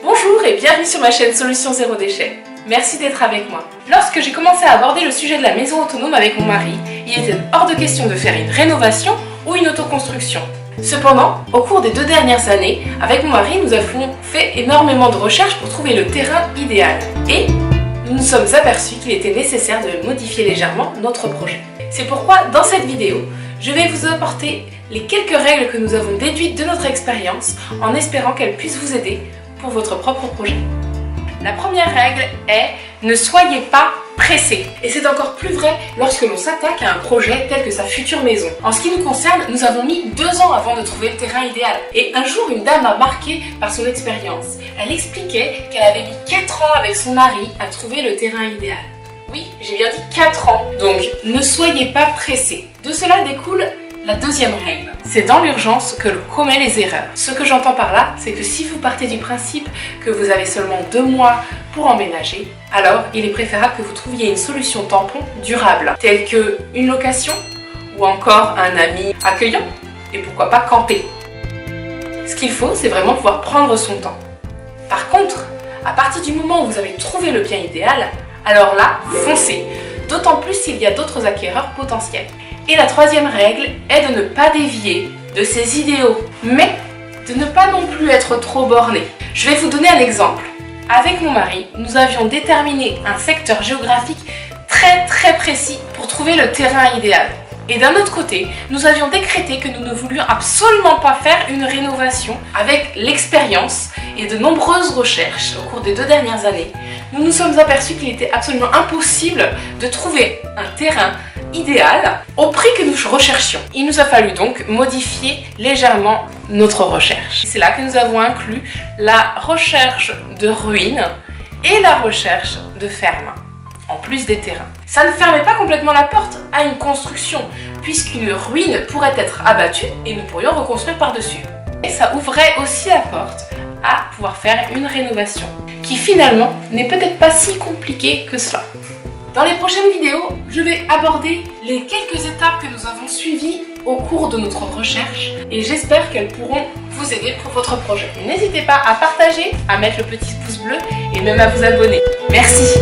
Bonjour et bienvenue sur ma chaîne Solutions Zéro Déchet. Merci d'être avec moi. Lorsque j'ai commencé à aborder le sujet de la maison autonome avec mon mari, il était hors de question de faire une rénovation ou une autoconstruction. Cependant, au cours des 2 dernières années, avec mon mari, nous avons fait énormément de recherches pour trouver le terrain idéal. Et nous nous sommes aperçus qu'il était nécessaire de modifier légèrement notre projet. C'est pourquoi, dans cette vidéo, je vais vous apporter les quelques règles que nous avons déduites de notre expérience en espérant qu'elles puissent vous aider pour votre propre projet. La première règle est ne soyez pas pressés. Et c'est encore plus vrai lorsque l'on s'attaque à un projet tel que sa future maison. En ce qui nous concerne, nous avons mis 2 ans avant de trouver le terrain idéal. Et un jour, une dame m'a marqué par son expérience. Elle expliquait qu'elle avait mis 4 ans avec son mari à trouver le terrain idéal. Oui, j'ai bien dit 4 ans. Donc, ne soyez pas pressés. De cela découle la deuxième règle. C'est dans l'urgence que l'on commet les erreurs. Ce que j'entends par là, c'est que si vous partez du principe que vous avez seulement 2 mois pour emménager, alors il est préférable que vous trouviez une solution tampon durable, telle que une location ou encore un ami accueillant et pourquoi pas camper. Ce qu'il faut, c'est vraiment pouvoir prendre son temps. Par contre, à partir du moment où vous avez trouvé le bien idéal, alors là, foncez, d'autant plus s'il y a d'autres acquéreurs potentiels. Et la troisième règle est de ne pas dévier de ses idéaux, mais de ne pas non plus être trop borné. Je vais vous donner un exemple. Avec mon mari, nous avions déterminé un secteur géographique très précis pour trouver le terrain idéal. Et d'un autre côté, nous avions décrété que nous ne voulions absolument pas faire une rénovation. Avec l'expérience et de nombreuses recherches au cours des 2 dernières années, nous nous sommes aperçus qu'il était absolument impossible de trouver un terrain idéal au prix que nous recherchions. Il nous a fallu donc modifier légèrement notre recherche. C'est là que nous avons inclus la recherche de ruines et la recherche de fermes, en plus des terrains. Ça ne fermait pas complètement la porte à une construction, puisqu'une ruine pourrait être abattue et nous pourrions reconstruire par-dessus. Et ça ouvrait aussi la porte à pouvoir faire une rénovation, qui finalement n'est peut-être pas si compliquée que cela. Dans les prochaines vidéos, je vais aborder les quelques étapes que nous avons suivies au cours de notre recherche et j'espère qu'elles pourront vous aider pour votre projet. N'hésitez pas à partager, à mettre le petit pouce bleu et même à vous abonner. Merci!